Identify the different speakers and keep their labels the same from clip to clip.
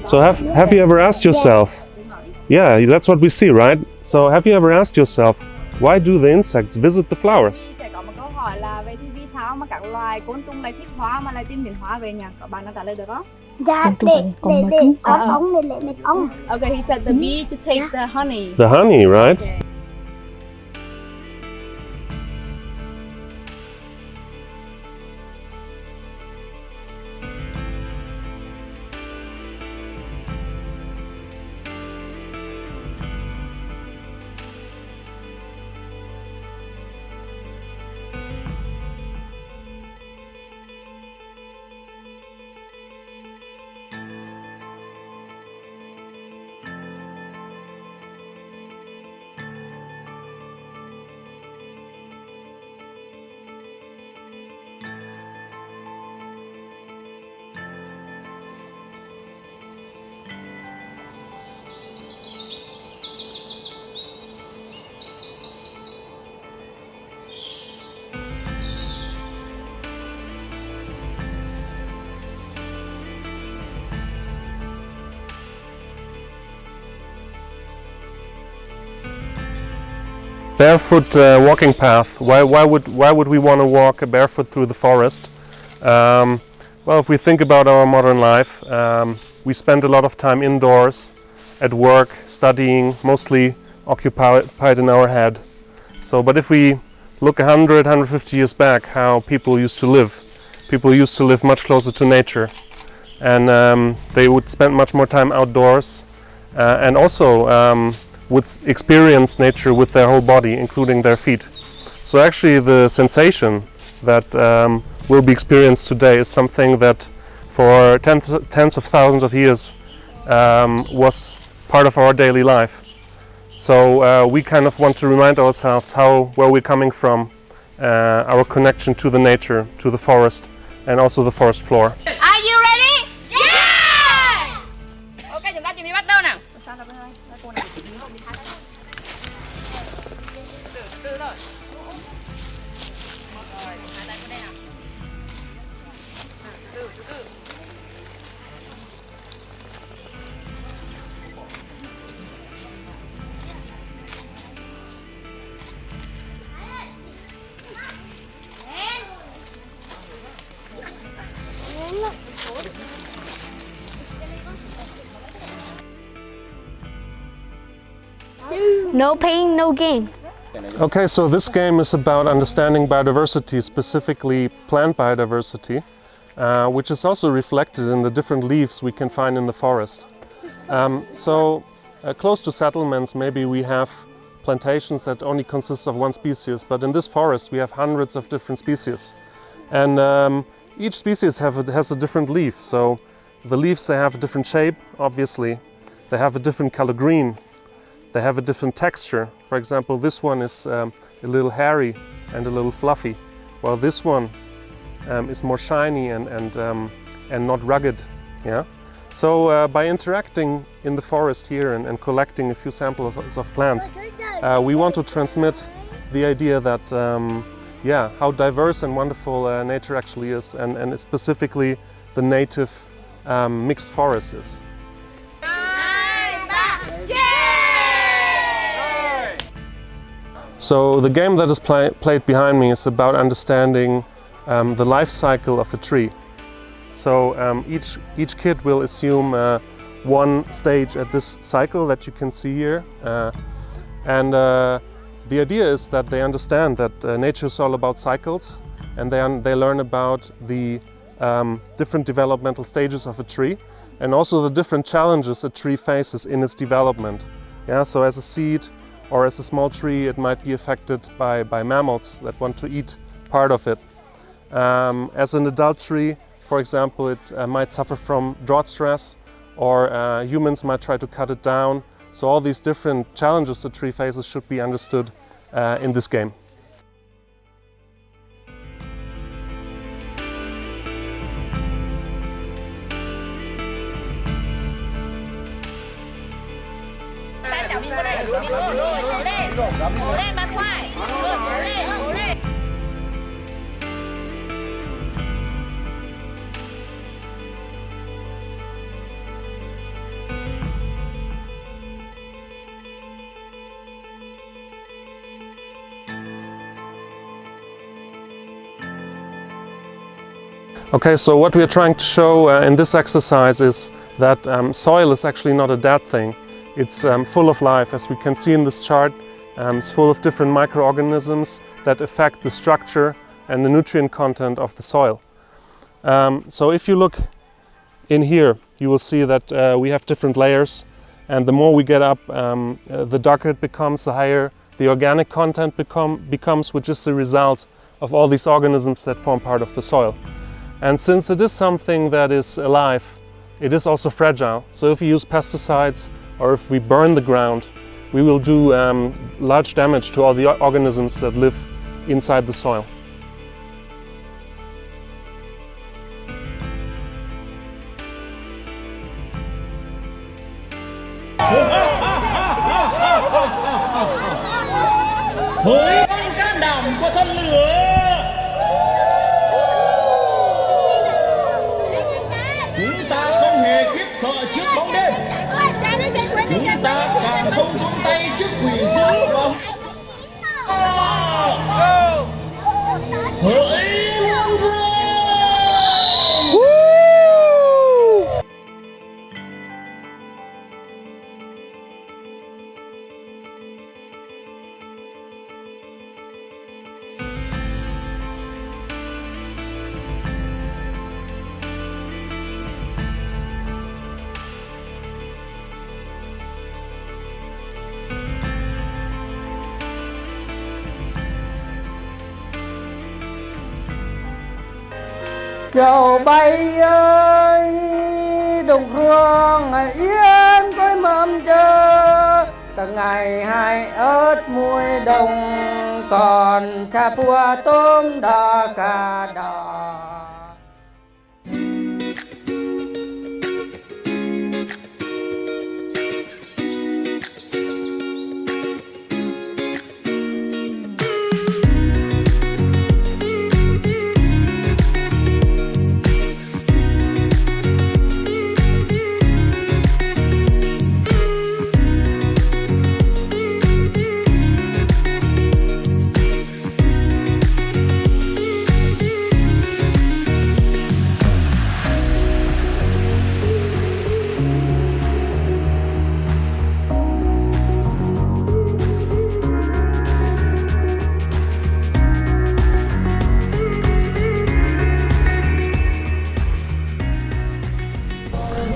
Speaker 1: So have you ever asked yourself, yeah, that's what we see, right? So have you ever asked yourself, why do the insects visit the flowers?
Speaker 2: Sẽ có một câu hỏi là vậy thì vì sao mà các loài côn trùng lại thích hoa mà lại tìm đến hoa về nhỉ? Các bạn đã trả lời được không?
Speaker 3: Dạ, để có ống để lấy mật ong.
Speaker 2: Okay, he said the bee to take the honey.
Speaker 1: The honey, right?
Speaker 2: Okay.
Speaker 1: Barefoot walking path. Why would we want to walk barefoot through the forest? Well, if we think about our modern life, we spend a lot of time indoors, at work, studying, mostly occupied in our head. So, but if we look 100, 150 years back, how people used to live much closer to nature, and they would spend much more time outdoors, and also would experience nature with their whole body, including their feet. So actually the sensation that will be experienced today is something that for tens of thousands of years was part of our daily life. So we kind of want to remind ourselves where we're coming from, our connection to the nature, to the forest, and also the forest floor.
Speaker 2: Are you ready? Yeah! Okay, chúng ta chuẩn bị bắt đầu nào.
Speaker 3: No pain, no gain.
Speaker 1: Okay, so this game is about understanding biodiversity, specifically plant biodiversity, which is also reflected in the different leaves we can find in the forest. Close to settlements, maybe we have plantations that only consist of one species, but in this forest we have hundreds of different species. And each species has a different leaf, so the leaves, they have a different shape, obviously. They have a different color green. They have a different texture. For example, this one is a little hairy and a little fluffy, while this one is more shiny and not rugged. Yeah. So by interacting in the forest here and collecting a few samples of plants, we want to transmit the idea that how diverse and wonderful nature actually is, and specifically the native mixed forest is. So the game that is played behind me is about understanding the life cycle of a tree. So each kid will assume one stage at this cycle that you can see here, and the idea is that they understand that nature is all about cycles, and they learn about the different developmental stages of a tree, and also the different challenges a tree faces in its development. Yeah, so as a seed or as a small tree, it might be affected by mammals that want to eat part of it. As an adult tree, for example, it might suffer from drought stress, or humans might try to cut it down. So all these different challenges the tree faces should be understood in this game. Okay, so what we are trying to show in this exercise is that soil is actually not a dead thing. It's full of life. As we can see in this chart, it's full of different microorganisms that affect the structure and the nutrient content of the soil. So if you look in here, you will see that we have different layers, and the more we get up, the darker it becomes, the higher the organic content becomes, which is the result of all these organisms that form part of the soil. And since it is something that is alive, it is also fragile. So if we use pesticides or if we burn the ground, we will do large damage to all the organisms that live inside the soil.
Speaker 4: Với can đảm của thân lửa, chúng ta không hề khiếp sợ trước bóng đêm, chúng ta càng không buông tay trước quỷ dữ vong. Hỡi muôn vương.
Speaker 5: Chào bay ơi, đồng hương yên tôi mầm chờ, từng ngày hai ớt muối đồng, còn chả bùa tôm đỏ cà đỏ.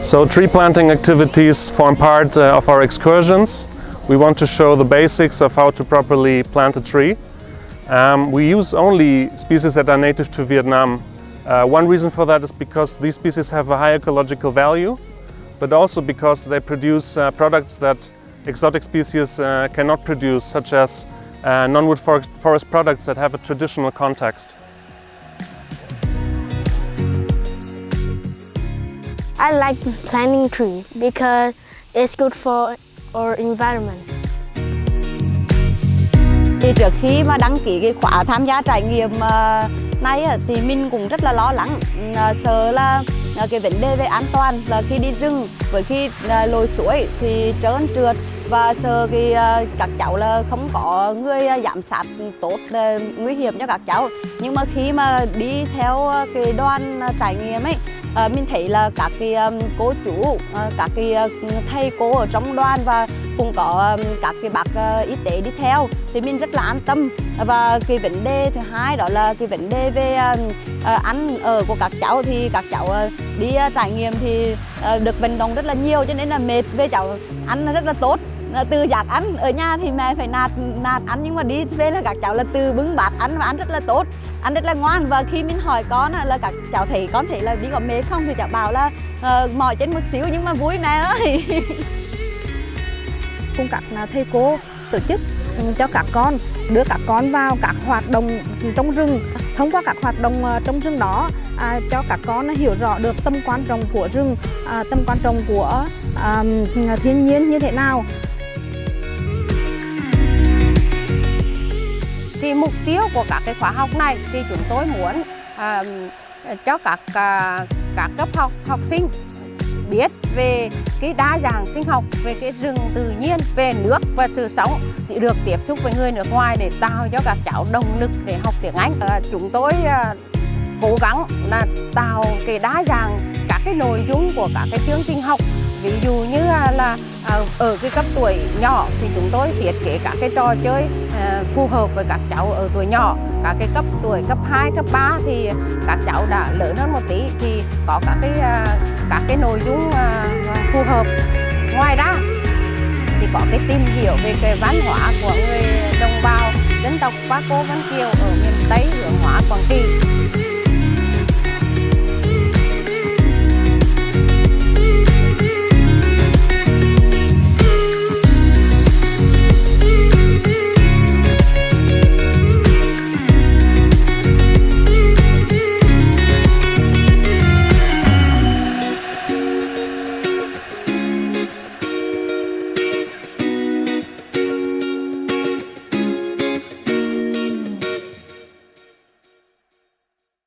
Speaker 1: So tree planting activities form part of our excursions. We want to show the basics of how to properly plant a tree. We use only species that are native to Vietnam. One reason for that is because these species have a high ecological value, but also because they produce products that exotic species cannot produce, such as non-wood forest products that have a traditional context.
Speaker 3: I like planting trees because it's good for our environment.
Speaker 6: Thì trước khi mà đăng ký cái khóa tham gia trải nghiệm này thì mình cũng rất là lo lắng, sợ là cái vấn đề về an toàn là khi đi rừng với khi lội suối thì trơn trượt, và sợ các cháu là không có người giám sát tốt, nguy hiểm cho các cháu. Nhưng mà khi mà đi theo cái đoàn trải nghiệm ấy, mình thấy là các cái cô chú, các cái thầy cô ở trong đoàn và cũng có các cái bác y tế đi theo thì mình rất là an tâm. Và cái vấn đề thứ hai đó là cái vấn đề về ăn ở của các cháu, thì các cháu đi trải nghiệm thì được vận động rất là nhiều, cho nên là mệt về cháu ăn rất là tốt. từ giác ăn. Ở nhà thì mẹ phải nạt ăn, nhưng mà đi về là các cháu là từ bưng bát ăn và ăn rất là tốt, ăn rất là ngoan. Và khi mình hỏi con là các cháu thấy con thấy là đi có mệt không thì cháu bảo là mỏi chân một xíu nhưng mà vui mẹ ơi.
Speaker 2: Cùng các thầy cô tổ chức cho các con, đưa các con vào các hoạt động trong rừng. Thông qua các hoạt động trong rừng đó cho các con hiểu rõ được tầm quan trọng của rừng, tầm quan trọng của thiên nhiên như thế nào.
Speaker 7: Thì mục tiêu của các cái khóa học này thì chúng tôi muốn cho các cấp học sinh biết về cái đa dạng sinh học, về cái rừng tự nhiên, về nước và sự sống, thì được tiếp xúc với người nước ngoài để tạo cho các cháu động lực để học tiếng Anh. Chúng tôi cố gắng là tạo cái đa dạng các cái nội dung của các cái chương trình học. Ví dụ như là ở cái cấp tuổi nhỏ thì chúng tôi thiết kế các cái trò chơi phù hợp với các cháu ở tuổi nhỏ. Các cái cấp tuổi cấp 2, cấp 3 thì các cháu đã lớn hơn một tí thì có các cái nội dung phù hợp. Ngoài ra thì có cái tìm hiểu về cái văn hóa của người đồng bào dân tộc Paco Vân Kiều ở miền Tây, Hướng Hóa, Quảng Trị.